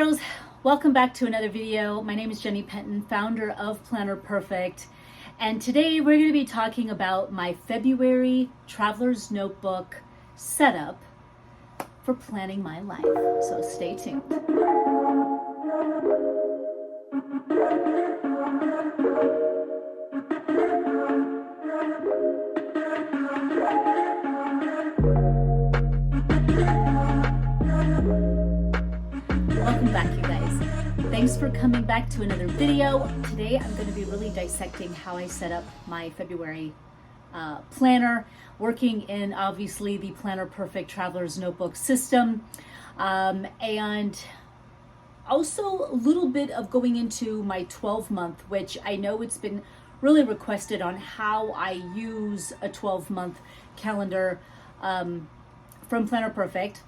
girls, welcome back to another video. My name is Jenny Penton, founder of Planner Perfect, and today we're going to be talking about my February Traveler's Notebook setup for planning my life. So stay tuned. Welcome back, you guys. Thanks for coming back to another video. Today I'm going to be really dissecting how I set up my February planner, working in obviously the Planner Perfect Traveler's Notebook system, and also a little bit of going into my 12-month, which I know it's been really requested on how I use a 12-month calendar from Planner Perfect,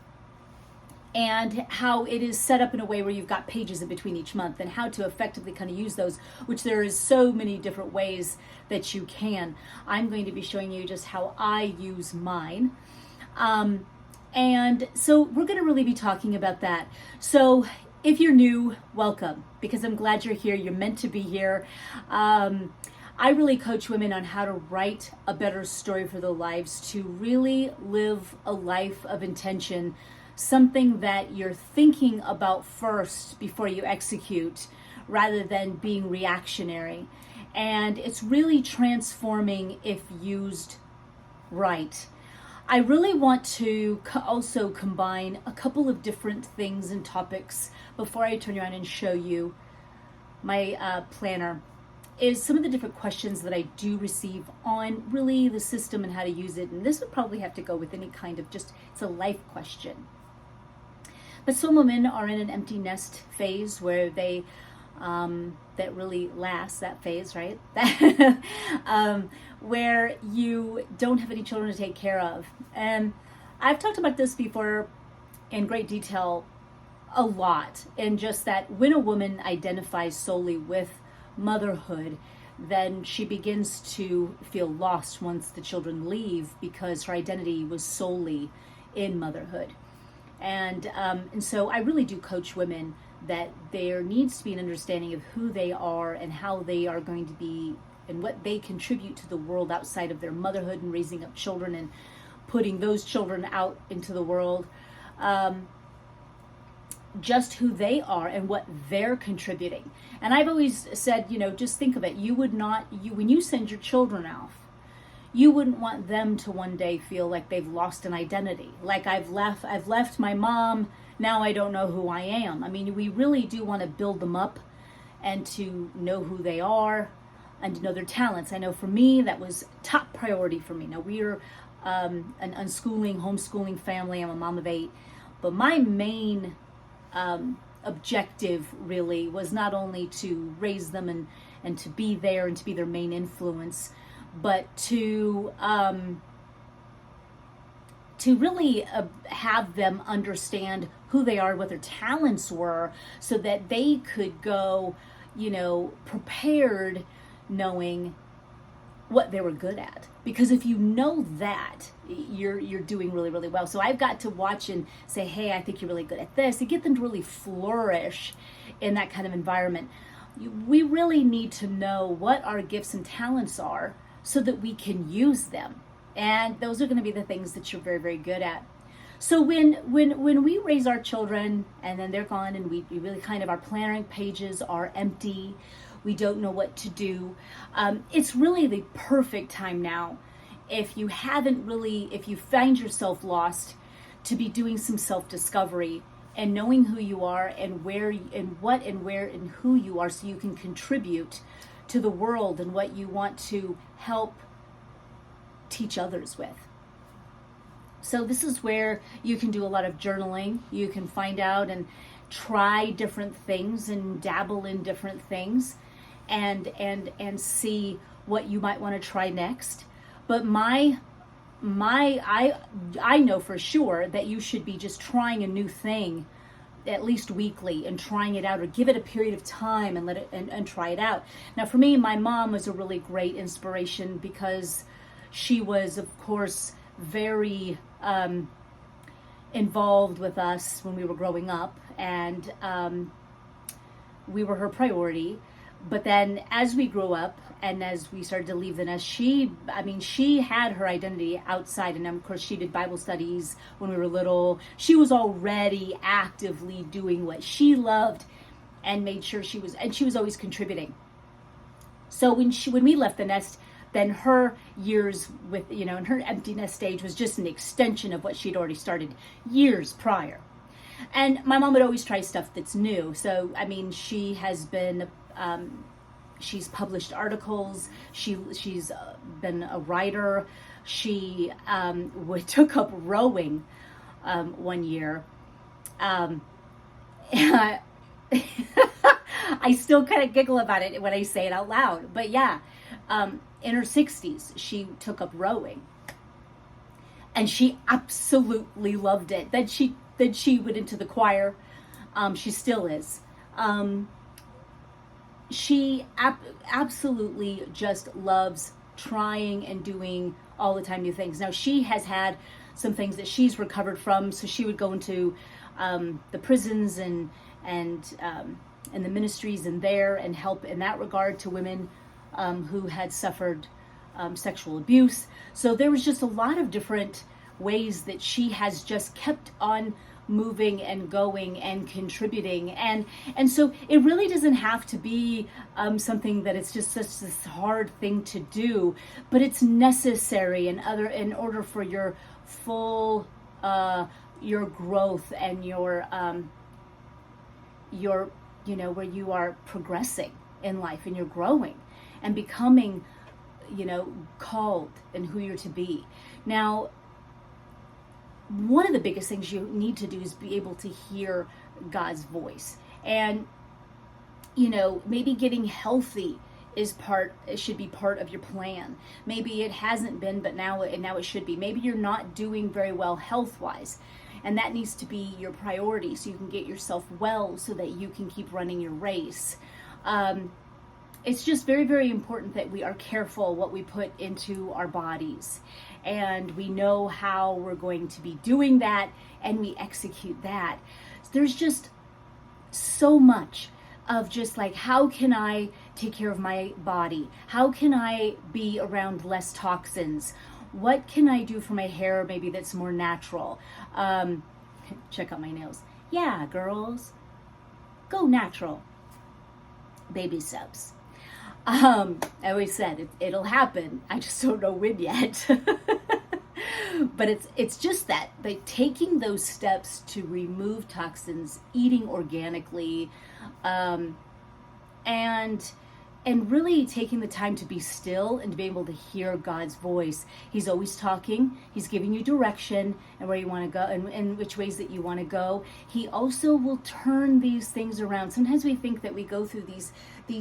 and how it is set up in a way where you've got pages in between each month and how to effectively kind of use those, which there is so many different ways that you can. I'm going to be showing you just how I use mine. And so we're going to really be talking about that. So if you're new, welcome, because I'm glad you're here. You're meant to be here. I really coach women on how to write a better story for their lives, to really live a life of intention, something that you're thinking about first before you execute, rather than being reactionary. And it's really transforming if used right. I really want to also combine a couple of different things and topics before I turn around and show you my planner. Is some of the different questions that I do receive on really the system and how to use it. And this would probably have to go with any kind of it's a life question. But some women are in an empty nest phase where they, that really lasts, that phase, right? Where you don't have any children to take care of. And I've talked about this before in great detail a lot, and just that when a woman identifies solely with motherhood, then she begins to feel lost once the children leave, because her identity was solely in motherhood. And so I really do coach women that there needs to be an understanding of who they are and how they are going to be and what they contribute to the world outside of their motherhood and raising up children and putting those children out into the world. Just who they are and what they're contributing. And I've always said, just think of it. You would not, when you send your children off, you wouldn't want them to one day feel like they've lost an identity. Like I've left my mom, now I don't know who I am. I mean, we really do want to build them up and to know who they are and to know their talents. I know for me, that was top priority for me. Now we're an unschooling, homeschooling family. I'm a mom of 8, but my main objective really was not only to raise them and to be there and to be their main influence, but to really have them understand who they are, what their talents were, so that they could go, prepared, knowing what they were good at. Because if you know that, you're doing really, really well. So I've got to watch and say, hey, I think you're really good at this, to get them to really flourish in that kind of environment. We really need to know what our gifts and talents are so that we can use them. And those are going to be the things that you're very, very good at. So when we raise our children and then they're gone and we really kind of, our planning pages are empty, we don't know what to do, it's really the perfect time now, if you find yourself lost, to be doing some self-discovery and knowing who you are and where and what and where and who you are, so you can contribute to the world and what you want to help teach others with. So this is where you can do a lot of journaling. You can find out and try different things and dabble in different things and see what you might want to try next. But I know for sure that you should be just trying a new thing at least weekly and trying it out, or give it a period of time and let it and try it out. Now for me, my mom was a really great inspiration, because she was, of course, very involved with us when we were growing up, and we were her priority. But then as we grew up and as we started to leave the nest, she had her identity outside. And of course, she did Bible studies when we were little. She was already actively doing what she loved and made sure she was always contributing. So when we left the nest, then her years with, and her empty nest stage was just an extension of what she'd already started years prior. And my mom would always try stuff that's new. So, she has been, she's published articles. She's been a writer. She took up rowing one year. And I still kind of giggle about it when I say it out loud. But yeah, in her 60s, she took up rowing. And she absolutely loved it. Then she went into the choir. She still is. She absolutely just loves trying and doing all the time new things. Now, she has had some things that she's recovered from. So she would go into the prisons and the ministries in there and help in that regard to women who had suffered sexual abuse. So there was just a lot of different ways that she has just kept on moving and going and contributing, and so it really doesn't have to be something that it's just such this hard thing to do, but it's necessary in order for your full your growth and your where you are progressing in life and you're growing and becoming called and who you're to be. Now, one of the biggest things you need to do is be able to hear God's voice. And, maybe getting healthy should be part of your plan. Maybe it hasn't been, but now it should be. Maybe you're not doing very well health-wise, and that needs to be your priority so you can get yourself well so that you can keep running your race. It's just very, very important that we are careful what we put into our bodies, and we know how we're going to be doing that, and we execute that. There's just so much of just like, how can I take care of my body? How can I be around less toxins? What can I do for my hair maybe that's more natural? Check out my nails. Yeah, girls, go natural. Baby steps. I always said it'll happen. I just don't know when yet. But it's just that by taking those steps to remove toxins, eating organically, and really taking the time to be still and to be able to hear God's voice. He's always talking. He's giving you direction and where you want to go and which ways that you want to go. He also will turn these things around. Sometimes we think that we go through these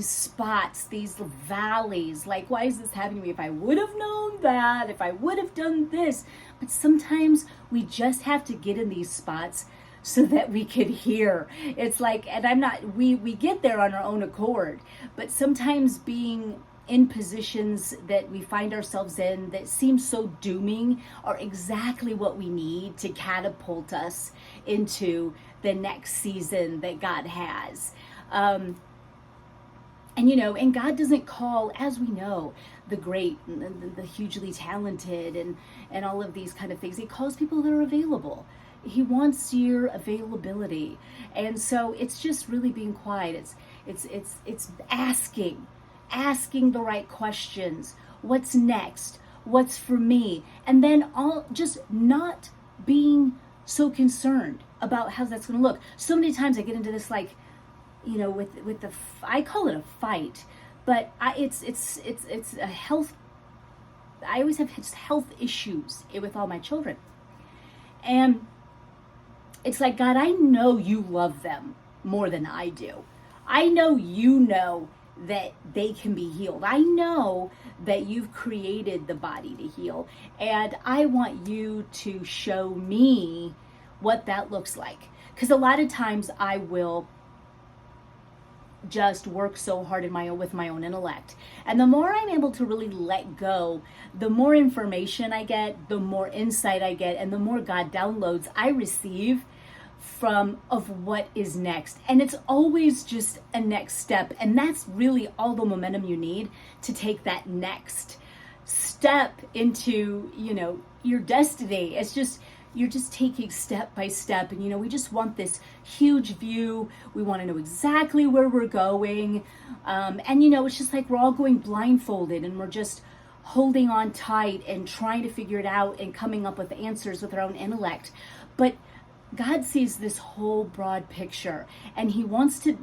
spots, these valleys, like, why is this happening to me? If I would have known that, if I would have done this. But sometimes we just have to get in these spots so that we could hear. It's like, and we get there on our own accord, but sometimes being in positions that we find ourselves in that seem so dooming are exactly what we need to catapult us into the next season that God has. And God doesn't call, as we know, the great, and the hugely talented and all of these kind of things. He calls people that are available. He wants your availability. And so it's just really being quiet. It's asking the right questions. What's next? What's for me? And then just not being so concerned about how that's going to look. So many times I get into this, like, with I call it a fight, but it's a health. I always have just health issues with all my children. And it's like, God, I know you love them more than I do. I know you know that they can be healed. I know that you've created the body to heal. And I want you to show me what that looks like. Because a lot of times I will just work so hard with my own intellect. And the more I'm able to really let go, the more information I get, the more insight I get, and the more God downloads I receive of what is next. And it's always just a next step. And that's really all the momentum you need to take that next step into, your destiny. It's just, you're just taking step by step. And, we just want this huge view. We want to know exactly where we're going. And, it's just like we're all going blindfolded and we're just holding on tight and trying to figure it out and coming up with answers with our own intellect. But God sees this whole broad picture, and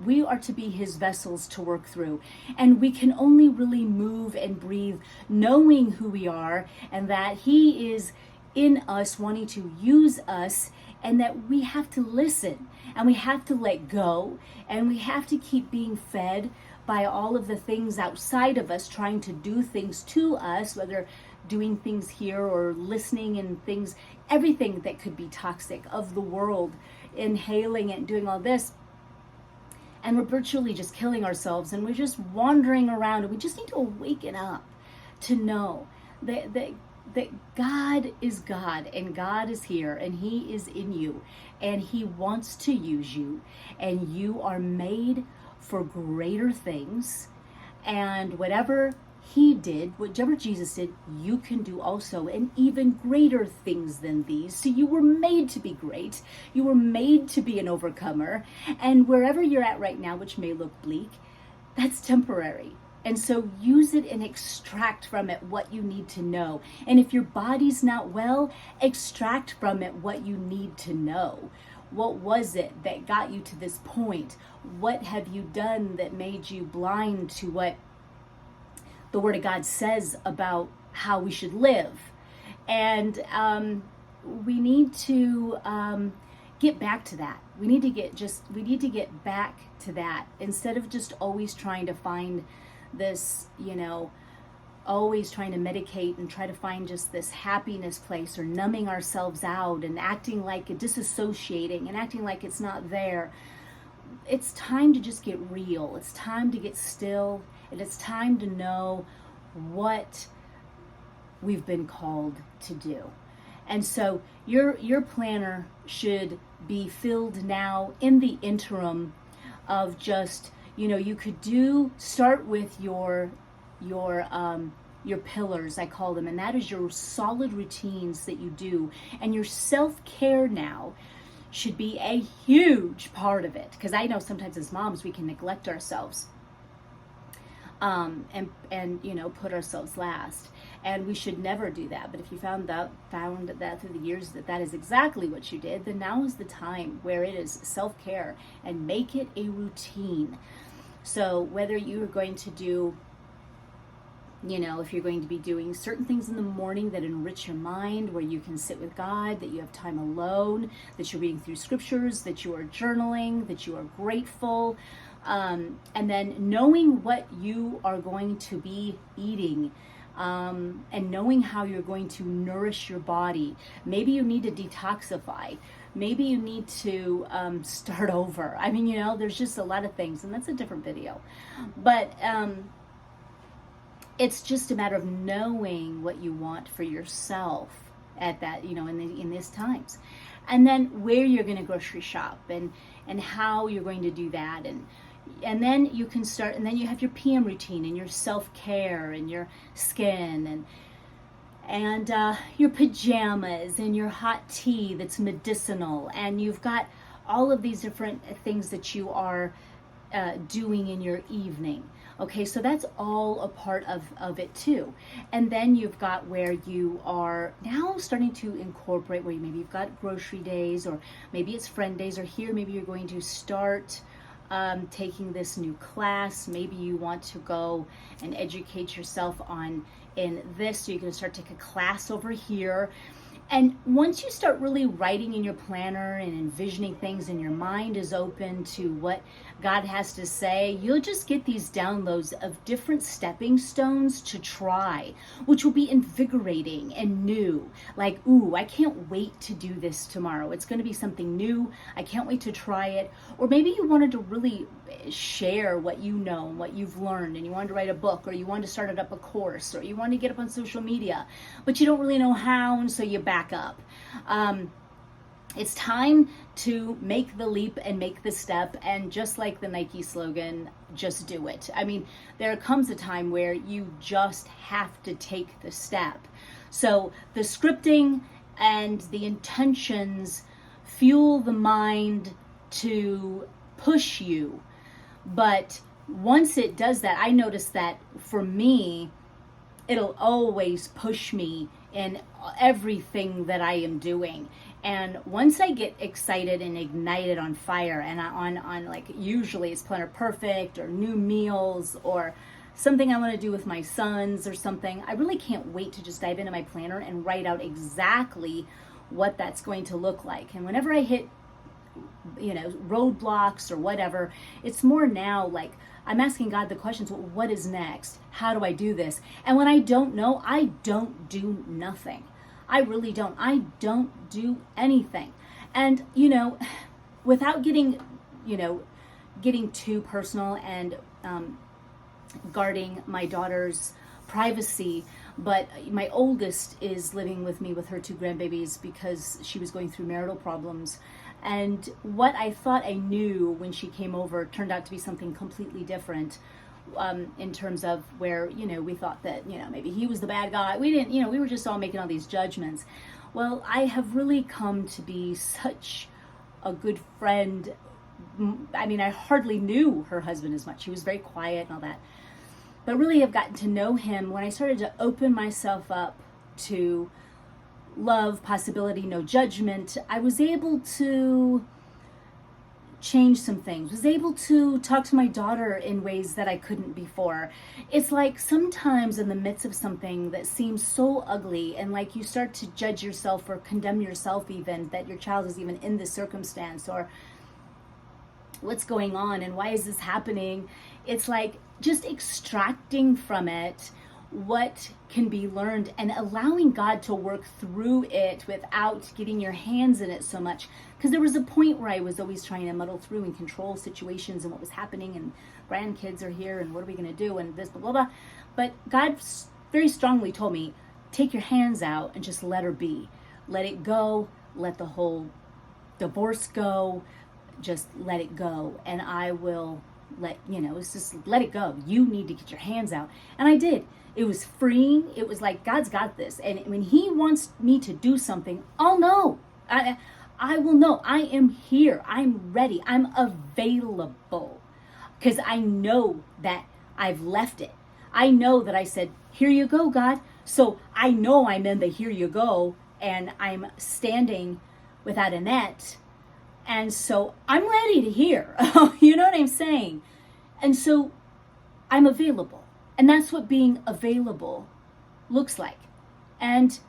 we are to be his vessels to work through. And we can only really move and breathe knowing who we are and that he is in us wanting to use us, and that we have to listen and we have to let go and we have to keep being fed by all of the things outside of us trying to do things to us, whether doing things here or listening and things, everything that could be toxic of the world, inhaling it and doing all this. And we're virtually just killing ourselves, and we're just wandering around, and we just need to awaken up to know that God is God, and God is here, and he is in you, and he wants to use you, and you are made for greater things. And whatever he did, whatever Jesus did, you can do also, and even greater things than these. So you were made to be great. You were made to be an overcomer. And wherever you're at right now, which may look bleak, that's temporary. And so use it and extract from it what you need to know. And if your body's not well, extract from it what you need to know. What was it that got you to this point? What have you done that made you blind to what the Word of God says about how we should live? And we need to get back to that. We need to get back to that instead of just always trying to find this, always trying to medicate and try to find just this happiness place, or numbing ourselves out and acting like disassociating and acting like it's not there. It's time to just get real. It's time to get still. And it's time to know what we've been called to do. And so your planner should be filled now in the interim of just, you could start with your pillars, I call them, and that is your solid routines that you do. And your self-care now should be a huge part of it, because I know sometimes as moms we can neglect ourselves and put ourselves last, and we should never do that. But if you found that through the years that is exactly what you did, then now is the time where it is self-care, and make it a routine. So whether you are going to do, if you're going to be doing certain things in the morning that enrich your mind, where you can sit with God, that you have time alone, that you're reading through scriptures, that you are journaling, that you are grateful, and then knowing what you are going to be eating, and knowing how you're going to nourish your body. Maybe you need to detoxify. Maybe you need to start over. There's just a lot of things, and that's a different video. But it's just a matter of knowing what you want for yourself at that, in these times. And then where you're going to grocery shop, and how you're going to do that. And then you can start, and then you have your PM routine and your self-care and your skin and your pajamas and your hot tea that's medicinal. And you've got all of these different things that you are doing in your evening. Okay, so that's all a part of it too. And then you've got where you are now starting to incorporate, where maybe you've got grocery days, or maybe it's friend days, or here maybe you're going to start taking this new class. Maybe you want to go and educate yourself in this, so you're going to start taking a class over here. And once you start really writing in your planner and envisioning things and your mind is open to what God has to say, you'll just get these downloads of different stepping stones to try, which will be invigorating and new. Like, ooh, I can't wait to do this tomorrow. It's going to be something new. I can't wait to try it. Or maybe you wanted to really share what you know and what you've learned, and you wanted to write a book, or you wanted to start up a course, or you wanted to get up on social media, but you don't really know how, and so you back up. It's time to make the leap and make the step, and just like the Nike slogan, just do it. I mean, there comes a time where you just have to take the step. So the scripting and the intentions fuel the mind to push you. But once it does that, I notice that for me, it'll always push me in everything that I am doing. And once I get excited and ignited on fire, and on like, usually it's Planner Perfect or new meals or something I want to do with my sons or something, I really can't wait to just dive into my planner and write out exactly what that's going to look like. And whenever I hit, roadblocks or whatever, it's more now like I'm asking God the questions, well, what is next? How do I do this? And when I don't know, I don't do nothing. I really don't. I don't do anything. And, without getting too personal and guarding my daughter's privacy, but my oldest is living with me with her 2 grandbabies because she was going through marital problems. And what I thought I knew when she came over turned out to be something completely different, in terms of where, we thought that, maybe he was the bad guy. We didn't, we were just all making all these judgments. Well, I have really come to be such a good friend. I mean, I hardly knew her husband as much. He was very quiet and all that. But really have gotten to know him when I started to open myself up to love, possibility, no judgment. I was able to change some things, was able to talk to my daughter in ways that I couldn't before. It's like sometimes in the midst of something that seems so ugly, and like you start to judge yourself or condemn yourself even, that your child is even in this circumstance, or what's going on and why is this happening? It's like just extracting from it what can be learned and allowing God to work through it without getting your hands in it so much. Because there was a point where I was always trying to muddle through and control situations and what was happening, and grandkids are here and what are we going to do and this, blah, blah, blah. But God very strongly told me, take your hands out and just let her be. Let it go. Let the whole divorce go. Just let it go. And I will it's just let it go. You need to get your hands out. And I did. It was freeing. It was like, God's got this. And when he wants me to do something, I'll know. I will know. I am here. I'm ready. I'm available. Because I know that I've left it. I know that I said, here you go, God. So I know I'm in the here you go. And I'm standing without a net. And so I'm ready to hear. You know what I'm saying? And so I'm available. And that's what being available looks like. And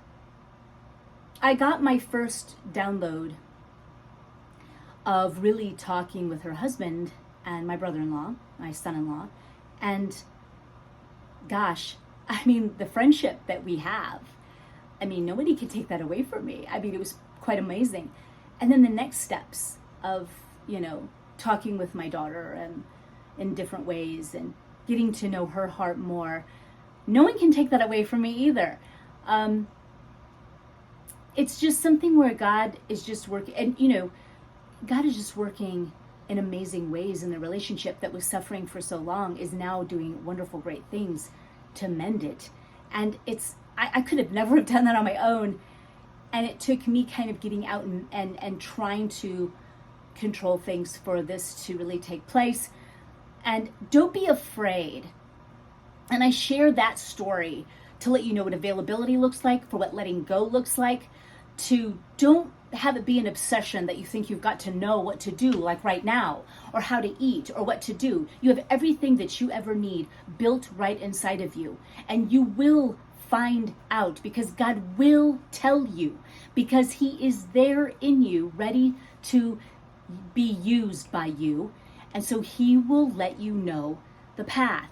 I got my first download of really talking with her husband and my brother-in-law, my son-in-law. And gosh, I mean, the friendship that we have, I mean, nobody could take that away from me. I mean, it was quite amazing. And then the next steps of, talking with my daughter and in different ways and getting to know her heart more. No one can take that away from me either. It's just something where God is just working, and God is just working in amazing ways in the relationship that was suffering for so long is now doing wonderful, great things to mend it. And I could have never have done that on my own. And it took me kind of getting out and trying to control things for this to really take place. And don't be afraid. And I share that story to let you know what availability looks like, for what letting go looks like, to don't have it be an obsession that you think you've got to know what to do, like right now, or how to eat, or what to do. You have everything that you ever need built right inside of you. And you will find out, because God will tell you, because he is there in you, ready to be used by you. And so he will let you know the path.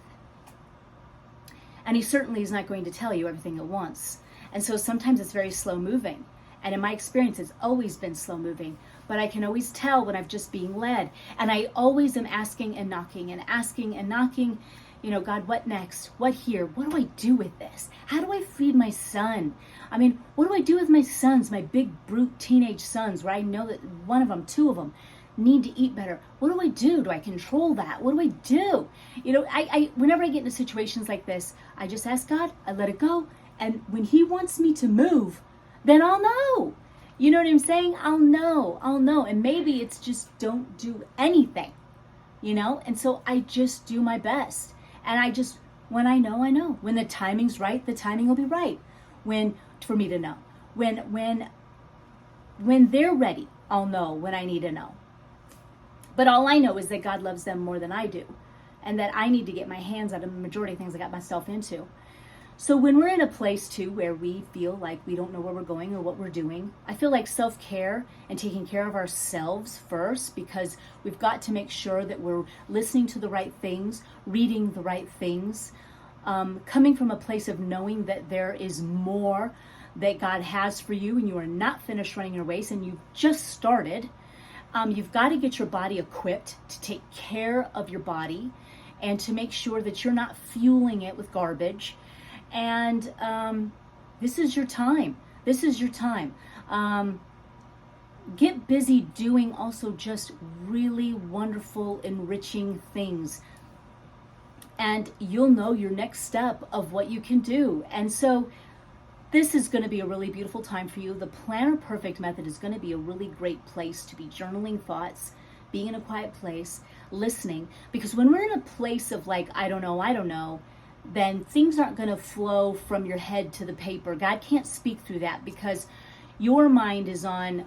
And he certainly is not going to tell you everything at once. And so sometimes it's very slow moving. And in my experience, it's always been slow moving. But I can always tell when I'm just being led. And I always am asking and knocking and asking and knocking. You know, God, what next? What here? What do I do with this? How do I feed my son? I mean, what do I do with my sons, my big brute teenage sons, where I know that one of them, two of them, need to eat better? What do I do? Do I control that? What do I do? You know, I whenever I get into situations like this, I just ask God, I let it go. And when he wants me to move, then I'll know. You know what I'm saying? I'll know. And maybe it's just don't do anything, you know? And so I just do my best. And I just, when I know, I know. When the timing's right, the timing will be right. For me to know. When they're ready, I'll know when I need to know. But all I know is that God loves them more than I do. And that I need to get my hands out of the majority of things I got myself into. So when we're in a place too where we feel like we don't know where we're going or what we're doing, I feel like self-care and taking care of ourselves first, because we've got to make sure that we're listening to the right things, reading the right things, coming from a place of knowing that there is more that God has for you and you are not finished running your race and you've just started. You've got to get your body equipped to take care of your body and to make sure that you're not fueling it with garbage. And this is your time. This is your time. Get busy doing also just really wonderful, enriching things. And you'll know your next step of what you can do. And so this is going to be a really beautiful time for you. The Planner Perfect method is going to be a really great place to be journaling thoughts, being in a quiet place, listening. Because when we're in a place of like, I don't know, then things aren't going to flow from your head to the paper. God can't speak through that because your mind is on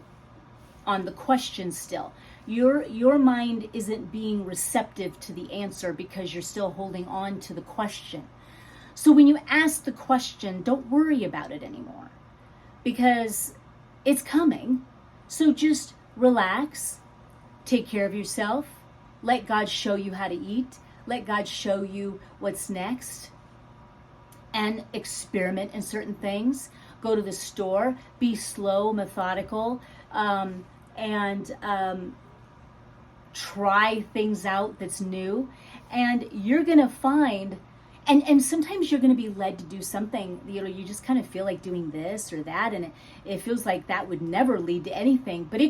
the question still. Your mind isn't being receptive to the answer because you're still holding on to the question. So when you ask the question, don't worry about it anymore because it's coming. So just relax, take care of yourself, let God show you how to eat. Let God show you what's next and experiment in certain things. Go to the store, be slow, methodical, and try things out that's new. And you're going to find, and sometimes you're going to be led to do something, you know, you just kind of feel like doing this or that. And it feels like that would never lead to anything, but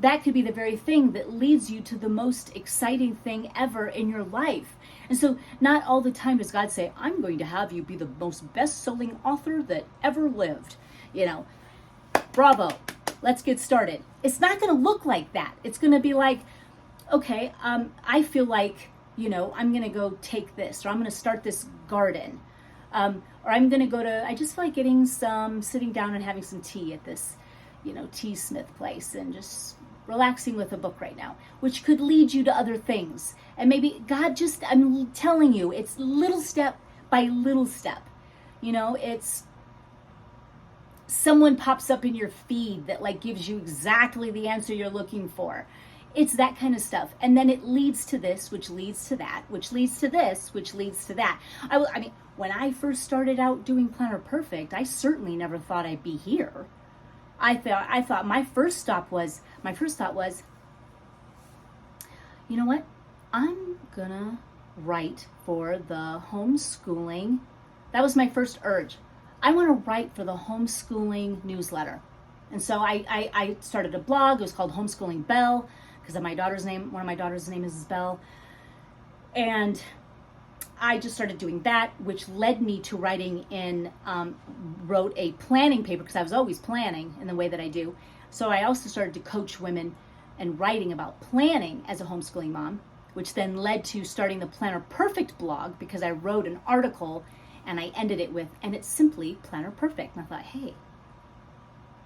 that could be the very thing that leads you to the most exciting thing ever in your life. And so not all the time does God say, I'm going to have you be the most best-selling author that ever lived. You know, bravo, let's get started. It's not going to look like that. It's going to be like, okay, I feel like, you know, I'm going to go take this, or I'm going to start this garden. Or I'm going to I just feel like sitting down and having some tea at this, you know, tea smith place and just relaxing with a book right now, which could lead you to other things. And maybe God I'm telling you, it's little step by little step. You know, it's someone pops up in your feed that like gives you exactly the answer you're looking for. It's that kind of stuff. And then it leads to this, which leads to that, which leads to this, which leads to that. I mean, when I first started out doing Planner Perfect, I certainly never thought I'd be here. I thought my first thought was, you know what? I'm gonna write for the homeschooling. That was my first urge. I want to write for the homeschooling newsletter. And so I started a blog. It was called Homeschooling Belle because of one of my daughter's name is Belle. And I just started doing that, which led me to writing wrote a planning paper because I was always planning in the way that I do. So I also started to coach women and writing about planning as a homeschooling mom, which then led to starting the Planner Perfect blog because I wrote an article and I ended it with, and it's simply Planner Perfect. And I thought, hey,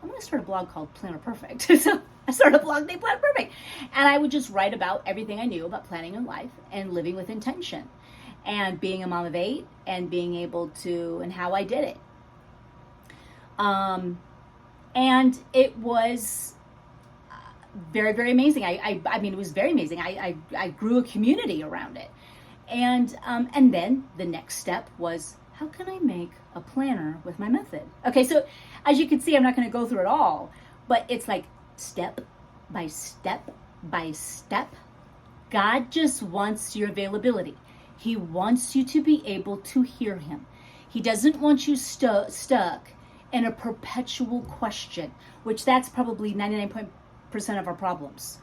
I'm going to start a blog called Planner Perfect. So I started a blog named Planner Perfect. And I would just write about everything I knew about planning in life and living with intention. and being a mom of 8 and being able to, and how I did it. And it was very, very amazing. I mean, it was very amazing. I grew a community around it. And then the next step was, how can I make a planner with my method? Okay, so as you can see, I'm not going to go through it all, but it's like step by step by step. God just wants your availability. He wants you to be able to hear him. He doesn't want you stuck in a perpetual question, which that's probably 99% of our problems,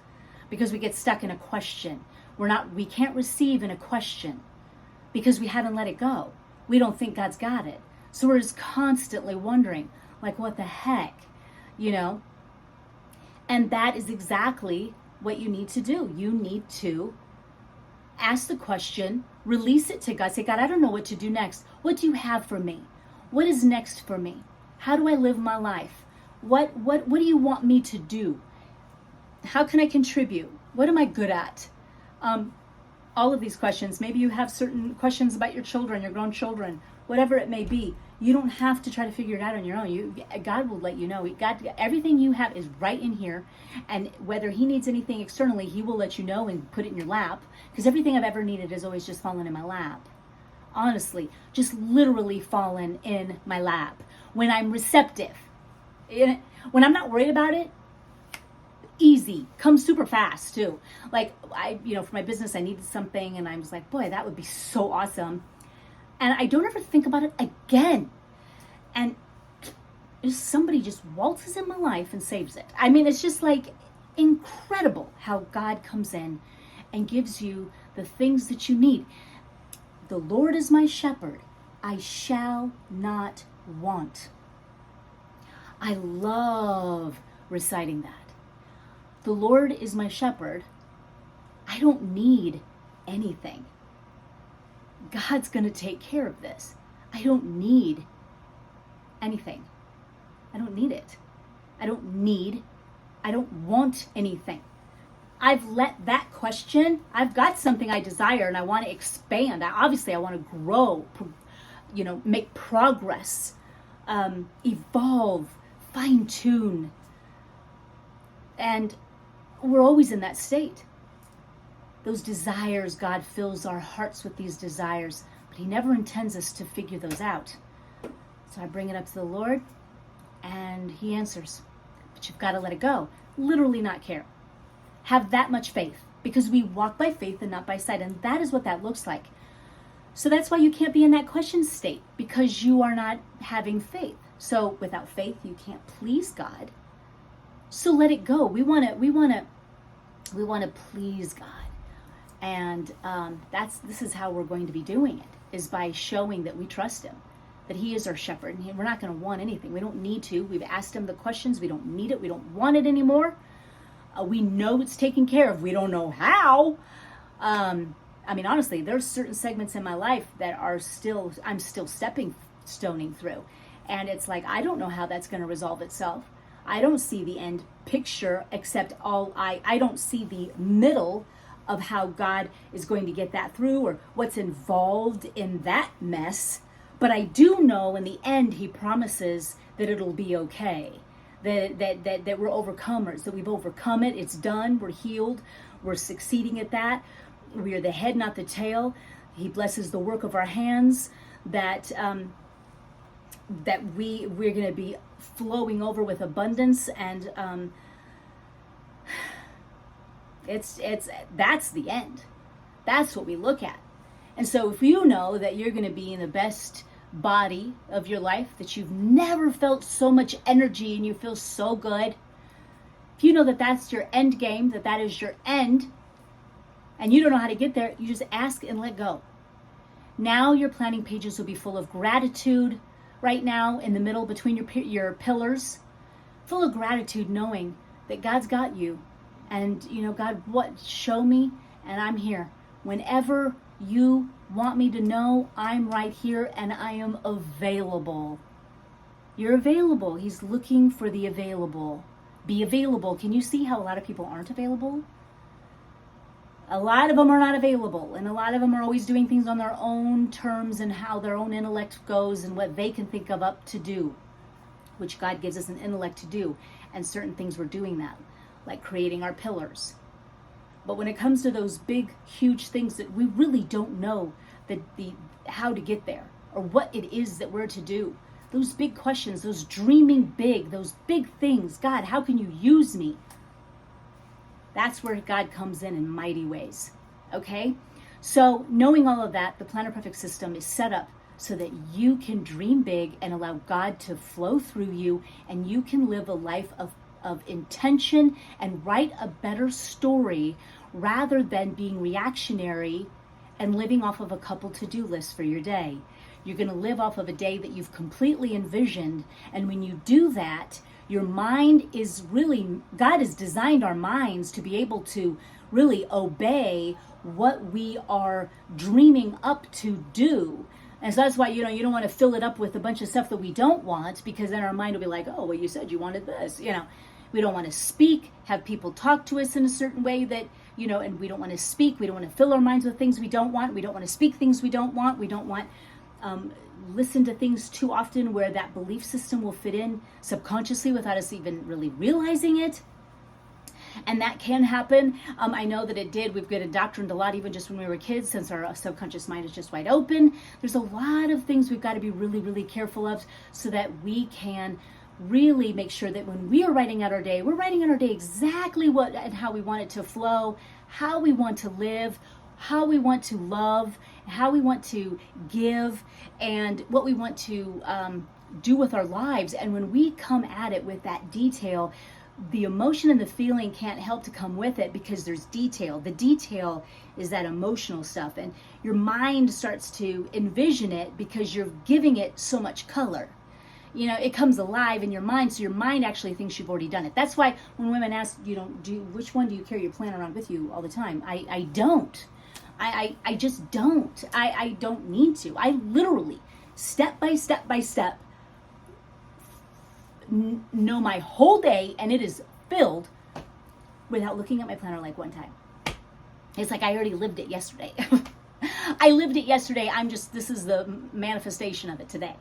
because we get stuck in a question. We can't receive in a question because we haven't let it go. We don't think God's got it. So we're just constantly wondering, like, what the heck, you know? And that is exactly what you need to do. You need to ask the question, release it to God. Say, God, I don't know what to do next. What do you have for me? What is next for me? How do I live my life? What do you want me to do? How can I contribute? What am I good at? All of these questions. Maybe you have certain questions about your children, your grown children, whatever it may be. You don't have to try to figure it out on your own. God will let you know. God, everything you have is right in here. And whether he needs anything externally, he will let you know and put it in your lap. Because everything I've ever needed has always just fallen in my lap. Honestly, just literally fallen in my lap. When I'm receptive, when I'm not worried about it, easy, comes super fast too. Like for my business, I needed something and I was like, boy, that would be so awesome. And I don't ever think about it again. And somebody just waltzes in my life and saves it. I mean, it's just like incredible how God comes in and gives you the things that you need. The Lord is my shepherd. I shall not want. I love reciting that. The Lord is my shepherd. I don't need anything. God's going to take care of this. I don't need anything. I don't need it. I don't want anything. I've let that question, I've got something I desire and I want to expand. Obviously, I want to grow, make progress, evolve, fine tune. And we're always in that state. Those desires, God fills our hearts with these desires, but he never intends us to figure those out. So I bring it up to the Lord and he answers. But you've got to let it go. Literally not care. Have that much faith, because we walk by faith and not by sight. And that is what that looks like. So that's why you can't be in that question state, because you are not having faith. So without faith, you can't please God. So let it go. We want to please God. And this is how we're going to be doing it, is by showing that we trust him, that he is our shepherd, and we're not going to want anything. We don't need to. We've asked him the questions. We don't need it. We don't want it anymore. We know it's taken care of. We don't know how. Honestly, there's certain segments in my life that I'm still stepping stoning through. And it's like, I don't know how that's going to resolve itself. I don't see the end picture, except I don't see the middle of how God is going to get that through, or what's involved in that mess. But I do know in the end, he promises that it'll be okay. That we're overcomers, that we've overcome it. It's done. We're healed. We're succeeding at that. We are the head, not the tail. He blesses the work of our hands. That we're going to be flowing over with abundance, and that's the end. That's what we look at. And so if you know that you're going to be in the best body of your life, that you've never felt so much energy and you feel so good, if you know that that's your end game, that is your end, and you don't know how to get there, you just ask and let go. Now your planning pages will be full of gratitude. Right now, in the middle between your pillars, full of gratitude, knowing that God's got you. And, God, show me, and I'm here. Whenever you want me to know, I'm right here, and I am available. You're available. He's looking for the available. Be available. Can you see how a lot of people aren't available? A lot of them are not available, and a lot of them are always doing things on their own terms and how their own intellect goes and what they can think of up to do, which God gives us an intellect to do, and certain things we're doing that, like creating our pillars. But when it comes to those big, huge things that we really don't know the how to get there or what it is that we're to do, those big questions, those dreaming big, those big things, God, how can you use me? That's where God comes in mighty ways, okay? So knowing all of that, the Planner Perfect system is set up so that you can dream big and allow God to flow through you, and you can live a life of intention and write a better story rather than being reactionary and living off of a couple to-do lists for your day. You're going to live off of a day that you've completely envisioned, and when you do that, your mind is really, God has designed our minds to be able to really obey what we are dreaming up to do. And so that's why, you don't want to fill it up with a bunch of stuff that we don't want, because then our mind will be like, oh, well, you said you wanted this. We don't want to speak, have people talk to us in a certain way that, and we don't want to speak. We don't want to fill our minds with things we don't want. We don't want to speak things we don't want. We don't want listen to things too often where that belief system will fit in subconsciously without us even really realizing it. And that can happen. I know that it did. We've been indoctrinated a lot, even just when we were kids, since our subconscious mind is just wide open. There's a lot of things we've got to be really, really careful of so that we can really make sure that when we are writing out our day, we're writing out our day exactly what and how we want it to flow, how we want to live, how we want to love, how we want to give, and what we want to do with our lives. And when we come at it with that detail, the emotion and the feeling can't help to come with it because there's detail. The detail is that emotional stuff, and your mind starts to envision it because you're giving it so much color. It comes alive in your mind, so your mind actually thinks you've already done it. That's why when women ask, which one do you carry your plan around with you all the time? I don't. I just don't. I don't need to. I literally, step by step by step, know my whole day, and it is filled without looking at my planner like one time. It's like I already lived it yesterday. I lived it yesterday. This is the manifestation of it today.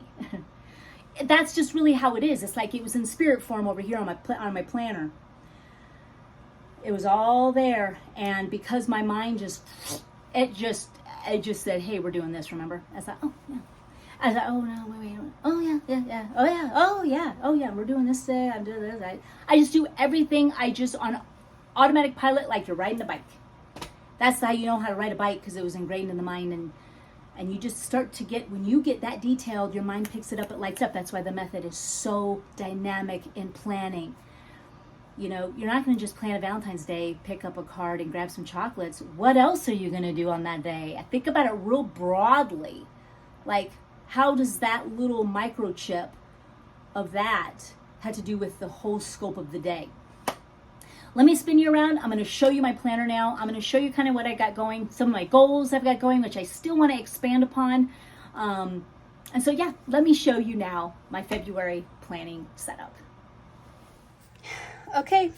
That's just really how it is. It's like it was in spirit form over here on my planner. It was all there, and because my mind it just said, hey, we're doing this, remember? I thought, oh, yeah. I thought, oh, no, wait. Oh, yeah. Oh, yeah. We're doing this today. I'm doing this. I just do everything. I just, on automatic pilot, like you're riding a bike. That's how you know how to ride a bike, because it was ingrained in the mind. And you just start to get, when you get that detailed, your mind picks it up, it lights up. That's why the method is so dynamic in planning. You're not going to just plan a Valentine's Day, pick up a card and grab some chocolates. What else are you going to do on that day? I think about it real broadly. Like, how does that little microchip of that have to do with the whole scope of the day? Let me spin you around. I'm going to show you my planner now. I'm going to show you kind of what I got going, some of my goals I've got going, which I still want to expand upon. And so, yeah, let me show you now my February planning setup. Okay,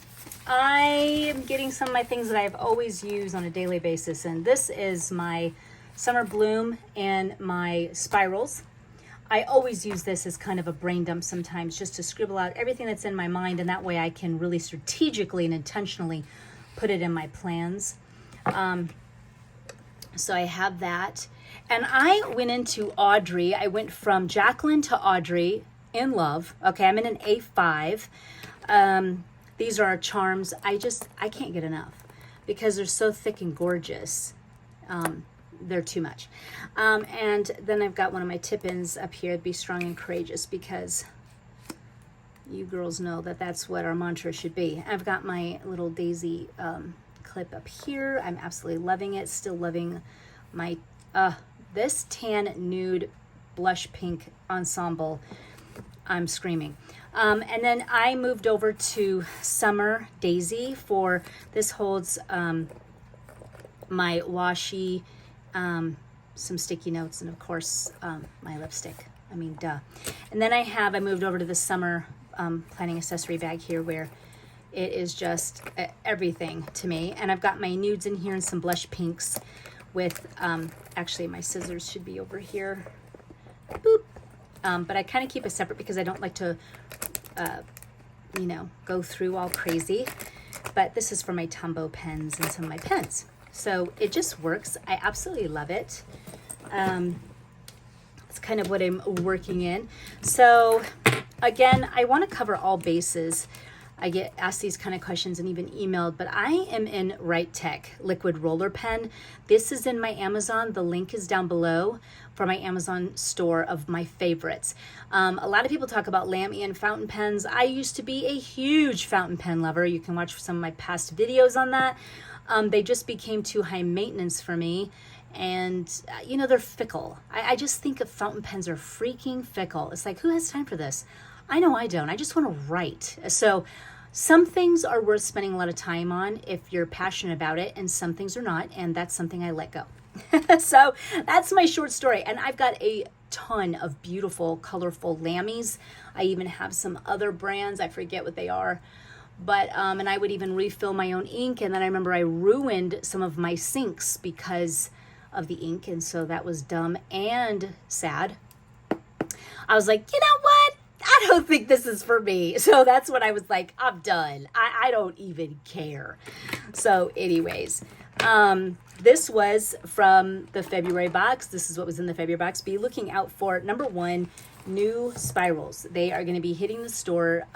I am getting some of my things that I've always used on a daily basis, and this is my Summer Bloom and my spirals. I always use this as kind of a brain dump sometimes, just to scribble out everything that's in my mind, and that way I can really strategically and intentionally put it in my plans. So I have that, and I went into Audrey. I went from Jacqueline to Audrey in love. Okay, I'm in an A5. These are our charms. I can't get enough because they're so thick and gorgeous. They're too much. And then I've got one of my tip-ins up here, Be Strong and Courageous, because you girls know that that's what our mantra should be. I've got my little daisy clip up here. I'm absolutely loving it. Still loving my, this tan nude blush pink ensemble. I'm screaming. And then I moved over to Summer Daisy for, this holds my washi, some sticky notes, and of course my lipstick. I mean, duh. And then I moved over to the Summer planning accessory bag here, where It is just everything to me. And I've got my nudes in here and some blush pinks with, actually my scissors should be over here. Boop. But I kind of keep it separate because I don't like to, you know, go through all crazy. But this is for my Tombow pens and some of my pens. So it just works. I absolutely love it. It's kind of what I'm working in. So again, I want to cover all bases. I get asked these kind of questions and even emailed, but I am in Right Tech liquid roller pen. This is in my Amazon. The link is down below for my Amazon store of my favorites. A lot of people talk about Lamy and fountain pens. I used to be a huge fountain pen lover. You can watch some of my past videos on that. They just became too high maintenance for me. And, you know, they're fickle. I just think of fountain pens are freaking fickle. It's like, who has time for this? I know I don't. I just want to write. So some things are worth spending a lot of time on if you're passionate about it, and some things are not, and that's something I let go. So that's my short story. And I've got a ton of beautiful, colorful Lamys. I even have some other brands. I forget what they are. But, and I would even refill my own ink. And then I remember I ruined some of my sinks because of the ink. And so that was dumb and sad. I was like, you know what? I don't think this is for me. So that's when I was like, I'm done. I don't even care. So anyways, this was from the February box. This is what was in the February box. Be looking out for, number one, new spirals. They are going to be hitting the store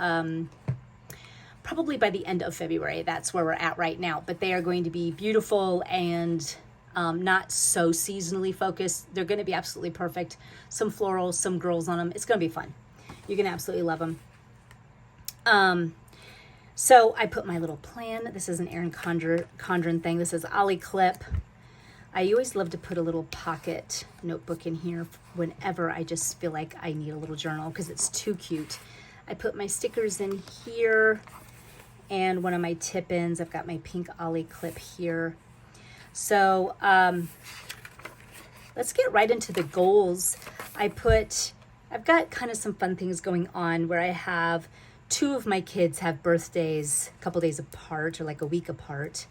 probably by the end of February. That's where we're at right now. But they are going to be beautiful and not so seasonally focused. They're going to be absolutely perfect. Some florals, some girls on them. It's going to be fun. You're going to absolutely love them. So I put my little plan. This is an Erin Condren thing. This is Ollie Clip. I always love to put a little pocket notebook in here whenever I just feel like I need a little journal because it's too cute. I put my stickers in here and one of my tip-ins. I've got my pink Ollie Clip here. So let's get right into the goals. I've got kind of some fun things going on where I have two of my kids have birthdays a couple days apart or like a week apart.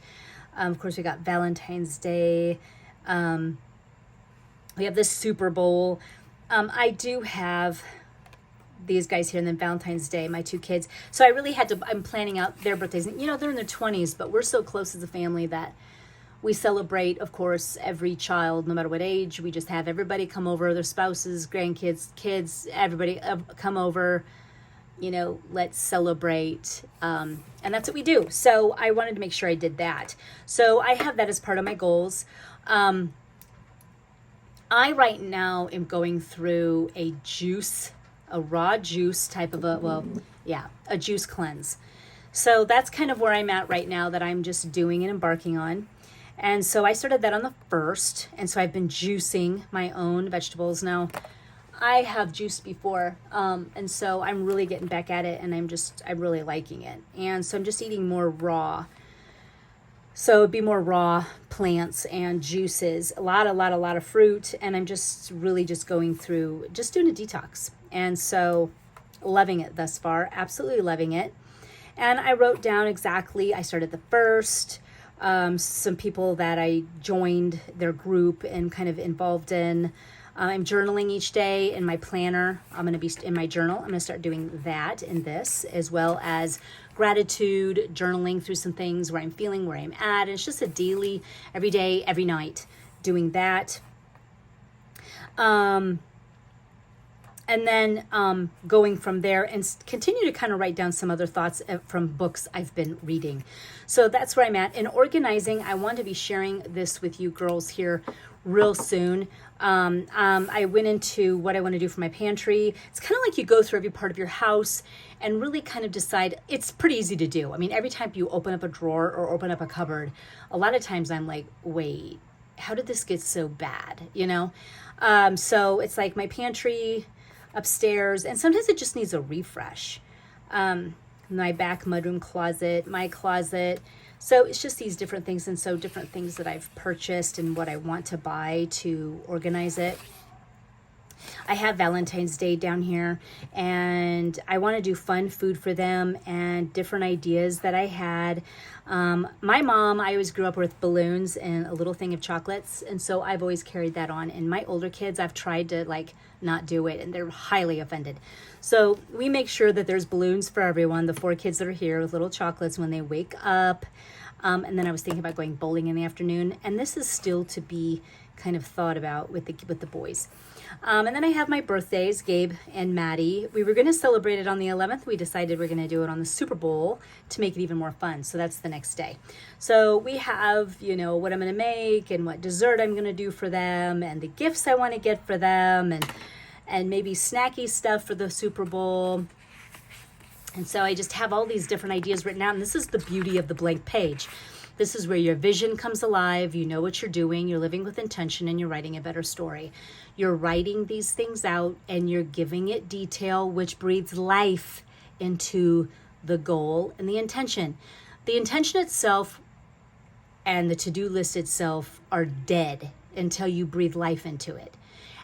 Of course, we got Valentine's Day. We have the Super Bowl. I do have these guys here and then Valentine's Day, my two kids. So I really I'm planning out their birthdays. You know, they're in their 20s, but we're so close as a family that we celebrate, of course, every child, no matter what age. We just have everybody come over, their spouses, grandkids, kids, everybody come over, you know, let's celebrate. And that's what we do. So I wanted to make sure I did that. So I have that as part of my goals. I right now am going through a raw juice type of a juice cleanse. So that's kind of where I'm at right now that I'm just doing and embarking on. And so I started that on the 1st. And so I've been juicing my own vegetables. Now, I have juiced before. And so I'm really getting back at it and I'm really liking it. And so I'm just eating more raw. So it'd be more raw plants and juices, a lot of fruit. And I'm just really just going through, just doing a detox. And so loving it thus far, absolutely loving it. And I wrote down exactly, I started the 1st. Some people that I joined their group and kind of involved in. I'm journaling each day in my planner. I'm going to be in my journal. I'm going to start doing that in this, as well as gratitude, journaling through some things where I'm feeling, where I'm at. And it's just a daily, every day, every night, doing that. And then going from there and continue to kind of write down some other thoughts from books I've been reading. So that's where I'm at. In organizing, I want to be sharing this with you girls here real soon. I went into what I want to do for my pantry. It's kind of like you go through every part of your house and really kind of decide. It's pretty easy to do. I mean, every time you open up a drawer or open up a cupboard, a lot of times I'm like, wait, how did this get so bad? You know? So it's like my pantry upstairs, and sometimes it just needs a refresh. My back mudroom closet, my closet. So it's just these different things, and so different things that I've purchased and what I want to buy to organize it. I have Valentine's Day down here, and I want to do fun food for them and different ideas that I had. My mom, I always grew up with balloons and a little thing of chocolates, and so I've always carried that on. And my older kids, I've tried to like not do it, and they're highly offended. So we make sure that there's balloons for everyone, the 4 kids that are here, with little chocolates when they wake up. And then I was thinking about going bowling in the afternoon, and this is still to be kind of thought about with the boys. And then I have my birthdays, Gabe and Maddie. We were going to celebrate it on the 11th. We decided we're going to do it on the Super Bowl to make it even more fun. So that's the next day. So we have, you know, what I'm going to make and what dessert I'm going to do for them and the gifts I want to get for them and maybe snacky stuff for the Super Bowl. And so I just have all these different ideas written out. And this is the beauty of the blank page. This is where your vision comes alive. You know what you're doing. You're living with intention, and you're writing a better story. You're writing these things out, and you're giving it detail, which breathes life into the goal and the intention. The intention itself and the to-do list itself are dead until you breathe life into it.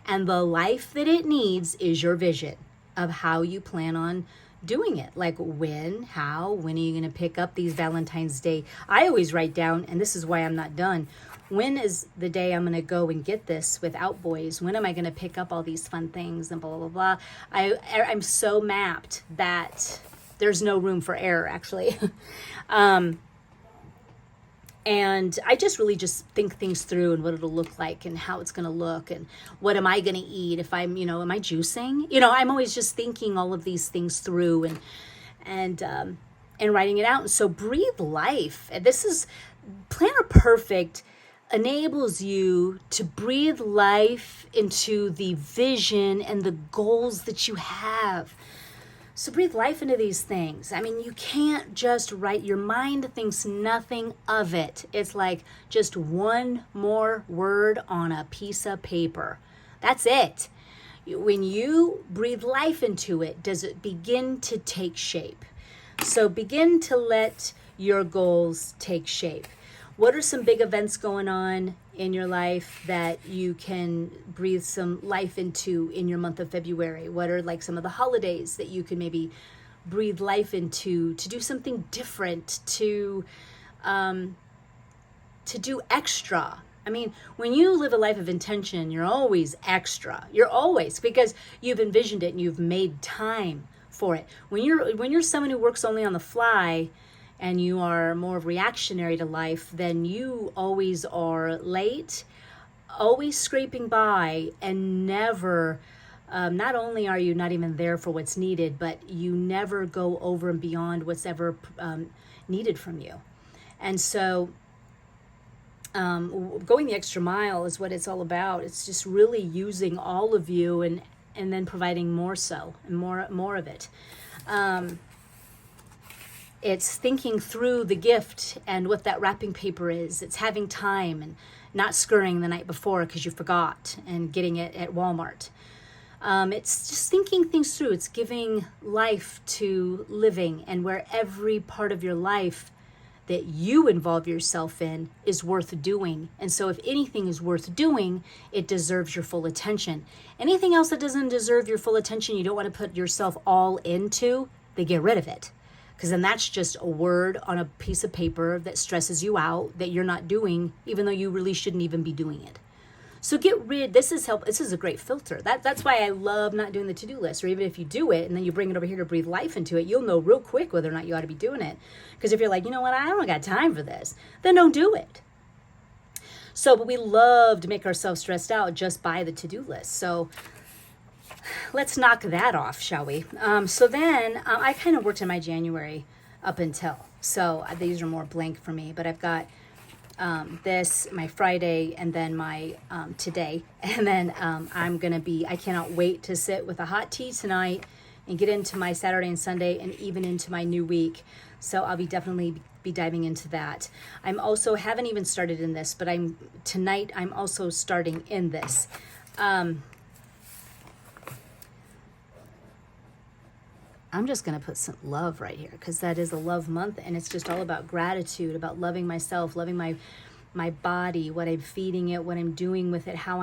And the life that it needs is your vision of how you plan on doing it. Like when, how, when are you going to pick up these Valentine's Day? I always write down, and this is why I'm not done. When is the day I'm going to go and get this without boys? When am I going to pick up all these fun things and blah, blah, blah. I'm so mapped that there's no room for error, actually. And I just really just think things through and what it'll look like and how it's going to look and what am I going to eat if I'm, you know, am I juicing? You know, I'm always just thinking all of these things through and writing it out. And so breathe life. And this is Planner Perfect enables you to breathe life into the vision and the goals that you have. So breathe life into these things. I mean, you can't just write. Your mind thinks nothing of it. It's like just one more word on a piece of paper. That's it. When you breathe life into it, does it begin to take shape? So begin to let your goals take shape. What are some big events going on in your life that you can breathe some life into in your month of February? What are like some of the holidays that you can maybe breathe life into to do something different, to do extra? I mean, when you live a life of intention, you're always extra. You're always, because you've envisioned it and you've made time for it. When you're someone who works only on the fly, and you are more reactionary to life, then you always are late, always scraping by, and never, not only are you not even there for what's needed, but you never go over and beyond what's ever needed from you. And so going the extra mile is what it's all about. It's just really using all of you and then providing more so and more of it. It's thinking through the gift and what that wrapping paper is. It's having time and not scurrying the night before because you forgot and getting it at Walmart. It's just thinking things through. It's giving life to living, and where every part of your life that you involve yourself in is worth doing. And so if anything is worth doing, it deserves your full attention. Anything else that doesn't deserve your full attention, you don't want to put yourself all into, then get rid of it. Because then that's just a word on a piece of paper that stresses you out, that you're not doing, even though you really shouldn't even be doing it. So this is a great filter. That's why I love not doing the to-do list, or even if you do it and then you bring it over here to breathe life into it, you'll know real quick whether or not you ought to be doing it. Because if you're like, you know what, I don't got time for this, then don't do it. So, but we love to make ourselves stressed out just by the to-do list. So let's knock that off, shall we? So then I kind of worked in my January up until. So these are more blank for me, but I've got this, my Friday, and then my today. And then I cannot wait to sit with a hot tea tonight and get into my Saturday and Sunday and even into my new week. So I'll definitely be diving into that. I'm also, haven't even started in this, but tonight I'm also starting in this. I'm just going to put some love right here because that is a love month, and it's just all about gratitude, about loving myself, loving my body, what I'm feeding it, what I'm doing with it, how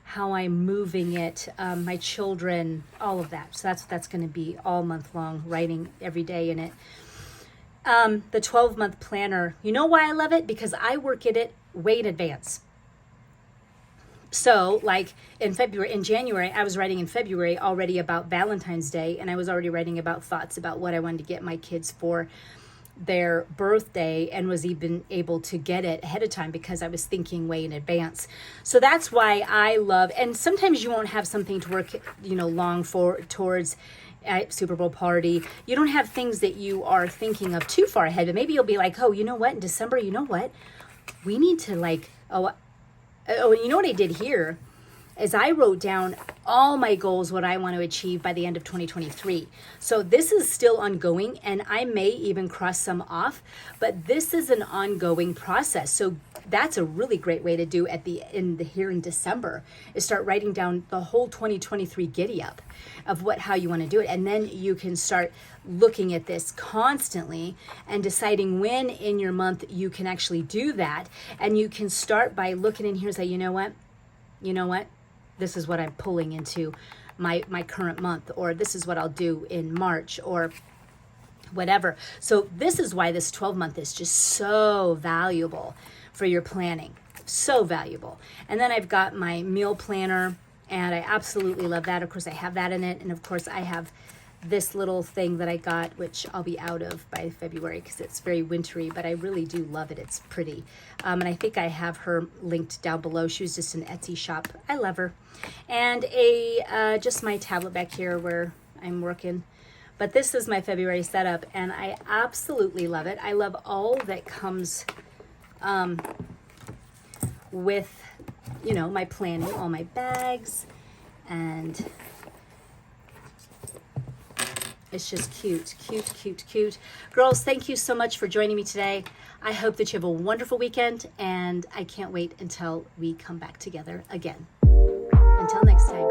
how I'm moving it, my children, all of that. So that's going to be all month long, writing every day in it. The 12-month planner, you know why I love it? Because I work at it way in advance. So like in January, I was writing in February already about Valentine's Day, and I was already writing about thoughts about what I wanted to get my kids for their birthday, and was even able to get it ahead of time because I was thinking way in advance. So that's why I love, and sometimes you won't have something to work, long towards at Super Bowl party. You don't have things that you are thinking of too far ahead, but maybe you'll be like, oh, you know what, in December, you know what, we need to you know what I did here is I wrote down all my goals, what I want to achieve by the end of 2023. So this is still ongoing, and I may even cross some off, but this is an ongoing process. So that's a really great way to do here in December, is start writing down the whole 2023 giddy up of how you want to do it. And then you can start looking at this constantly and deciding when in your month you can actually do that. And you can start by looking in here and say, you know what? This is what I'm pulling into my current month, or this is what I'll do in March, or whatever. So this is why this 12-month is just so valuable for your planning. So valuable. And then I've got my meal planner, and I absolutely love that. Of course, I have that in it. And of course, I have this little thing that I got, which I'll be out of by February because it's very wintry, but I really do love it. It's pretty. And I think I have her linked down below. She was just an Etsy shop. I love her. And just my tablet back here where I'm working. But this is my February setup, and I absolutely love it. I love all that comes with, my planning, all my bags, and it's just cute. Girls, thank you so much for joining me today. I hope that you have a wonderful weekend, and I can't wait until we come back together again. Until next time.